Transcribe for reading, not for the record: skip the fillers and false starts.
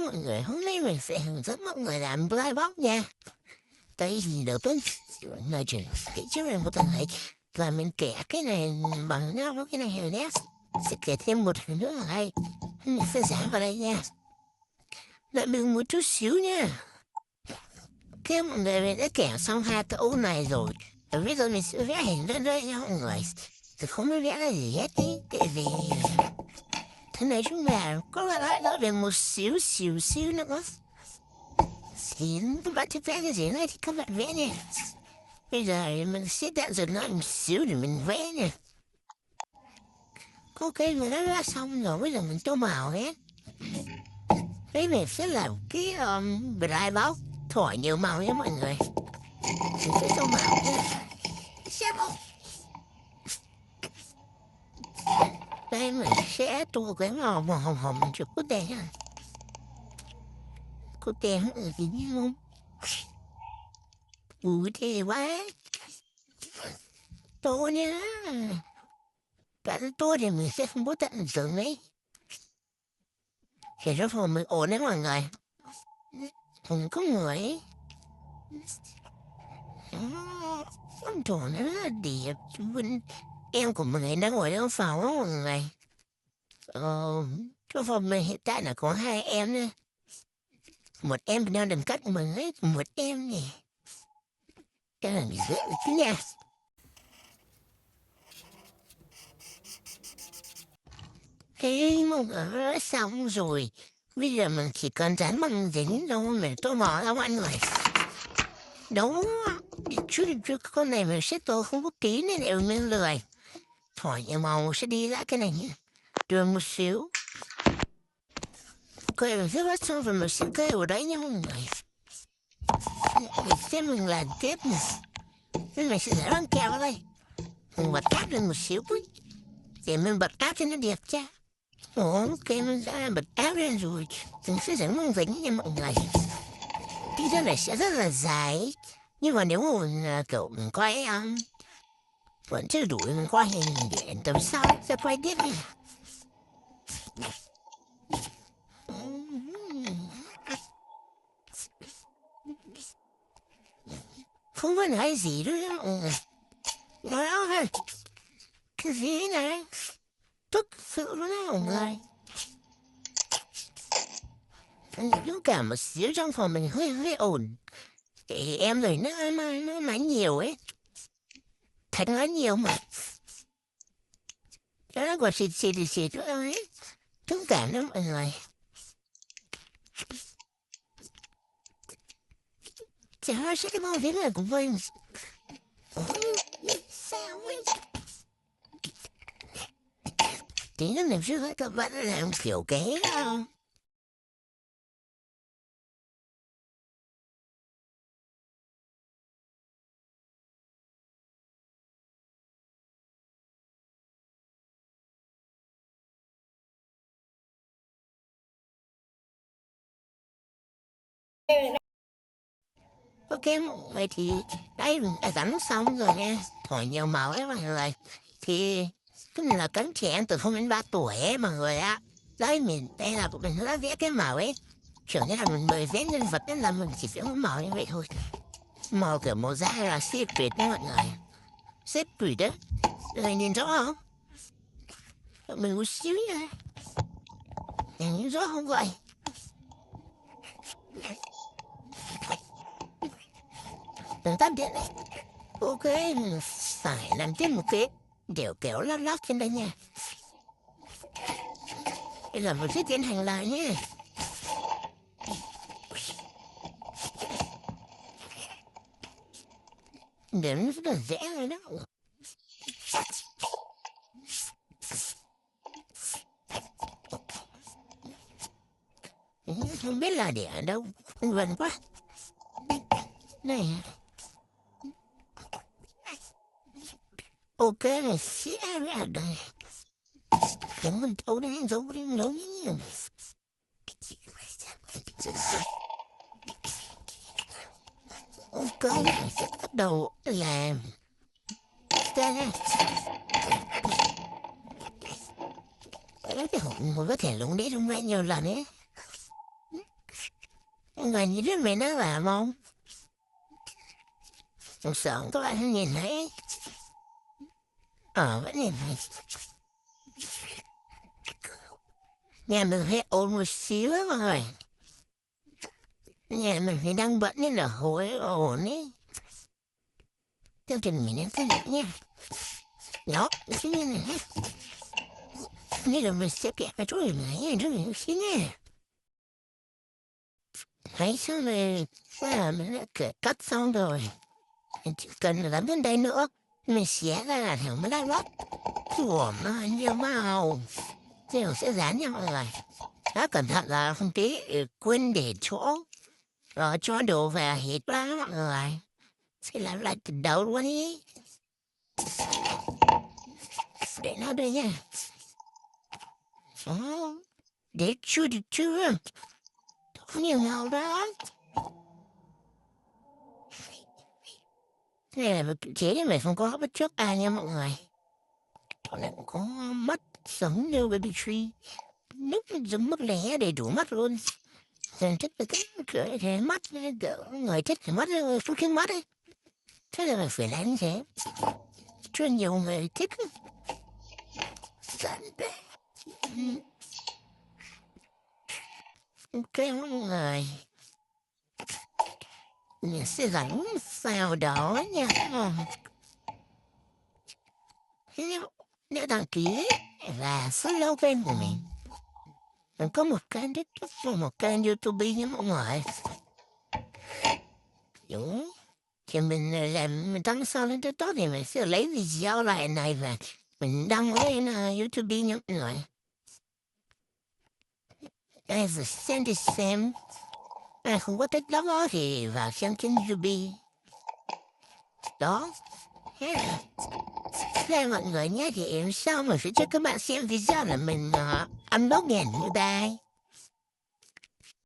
mọi người, hôm nay mình sẽ hướng dẫn mọi người làm fly box nha. Đây thì đầu tiên là chuyển kỹ trước này một tầng này và mình kẻ cái này bằng nhau với cái này rồi nhé. Sẽ kẻ thêm một thứ nữa ở đây. Mình sẽ dán vào đây nha. Đợi mình một chút xíu nha. Thế mọi người mình đã kẻ xong hai cái ô này rồi. Và bây giờ mình sẽ vẽ hình lên đây nha mọi người. Thì không biết vẽ là gì hết ý. Tại vì thế này chúng ta có lại đỡ về một xíu nữa. Thì các bạn thích vẽ cái gì này thì các bạn vẽ nha. Bây giờ mình sẽ tạm dừng lại một xíu để mình vẽ nha. Ok, mình đã vẽ xong rồi, bây giờ mình tô màu nhé. Đấy mình sẽ làm cái dry báo thổi nhiều màu nhé mọi người. Mình sẽ tô màu nhé. Xem không? Đây mình sẽ tô cái màu hồng hồng cho cốt đèn nha. Cốt đèn ở gì nhé không? Ui thế quá. Tô nhá. Bạn tô thì mình sẽ không có tận dụng đấy. Thì rất phòng mình ổn đấy mọi người. Không có người ấy. Con trò nó rất là đẹp. Em của mình đang ngồi trong phòng đó mọi người. Trong phòng mình hiện tại là có hai em nữa. Một em đang đừng cắt mình ấy. Một em nè. Cái là mình dễ chứ nha. Thế mọi người đã xong rồi. Bây giờ mình chỉ cần dán bằng giấy đâu mình tô mỏ ra mọi người. Đúng. Chứ con này mình sẽ tô không có ký nên đều mình lười. Thổi nhà màu sẽ đi ra cái này nhé. Đường một xíu. Cây mình sẽ bắt xong rồi mình sẽ cây ở đấy nhé mọi người. Để xem mình làm tiếp nè. Nên mình sẽ để băng keo ở đây. Mình bật cáp lên một xíu. Để mình bật cáp cho nó đẹp cha. Ok, mình đã bật áo lên rồi. Mình sẽ dẫn băng dính nha mọi người. Video này sẽ rất là dài. Nhưng mà nếu mà mình kiểu mình quay vẫn chưa đủ mình quay hình để tầm sau sẽ quay tiếp nha. Không có nói gì nữa. Nói ơi, cái gì này? Thực sự luôn đó mọi người. Lúc cả một xíu trong phòng mình hơi ổn. Thì em rồi nó nói nhiều ấy. Thật nói nhiều mà. Nó còn xịt nữa ấy. Thông cảm đó mọi người. Chả sẽ cái bao tiếng này của mình. Sao ấy? Tí nữa làm sao các bạn làm kiểu cái ok mọi người thì đây mình đã gắn xong rồi nha. Thổi nhiều màu ấy mọi người. Thì cái này là cánh trẻ em từ 0 đến 3 tuổi ấy mọi người ạ. Đây mình đây là của mình đã vẽ cái màu ấy. Kiểu như là mình mới vẽ nhân vật nên là mình chỉ vẽ một màu như vậy thôi. Màu kiểu màu da là secret đấy mọi người. Secret đấy. Đây nhìn rõ không? Mình một xíu nha. Nhìn rõ không vậy? Đừng tắt điện này. Ok, mình phải làm tiếp một cái kiểu kéo lót lót trên đây nha. Bây giờ mình sẽ tiến hành lại nhé. Đến rất là dễ rồi đó. Không biết là để ở đâu. Vần quá. Này. Ok, này sẽ ra đây. Đừng mình thấu đấy, giấu đi, giấu nhé. Ok, mình sẽ bắt đầu làm. Đây. Cái hộp một có thể lúng đấy trong vẽ nhiều lần ấy. Người nhìn rất mày nó làm không? Thật sợ các bạn nhìn thấy. Vẫn nhìn thấy. Nhà mình phải ổn một xíu á mọi người. Nhà mình phải đang bận nên là hối ổn ấy. Theo trình mình em thấy được nha. Đó, chứ như này. Nên là mình sẽ kẹt cái chỗ này rất là xíu nha. Thấy xong rồi, mình đã cắt xong rồi. Mình chỉ cần làm đến đây nữa. Mình xé ra là thằng mới đai lót. Ủa mà nhiều màu. Thế sẽ dán nha mọi người. Đó, cẩn thận là không tí quên để chỗ. Rồi cho đồ về hết ra mọi người. Sẽ làm lại từ đầu luôn ý. Để nó đây nha. Đó. Để chưa. Không nhiều màu đó. Này là chế thì mày không có bất chấp ai nha mọi người. Còn lại cũng có mắt giống như baby tree. Nước giống mắt lẻ đầy đủ mắt luôn. Dần thích là cái mắt người thích thì mắt xuất khiến mắt ấy. Thế là mày phải làm như thế. Chưa nhiều người thích. Dần bé. Ok mọi người. Mình sẽ gắn vào đó nha. Nếu đăng ký là follow kênh của mình. Mình có một kênh TikTok và một kênh YouTube nha mọi người. Đúng. Thì mình đăng sau lên TikTok thì mình sẽ lấy video lại này và mình đăng lên YouTube nha mọi người. Đây là xem. Ai không có TikTok đó thì vào xem trên YouTube. Đó. Thế mọi người nhé, thì sau mình sẽ cho các bạn xem video là mình upload ngày bye bye.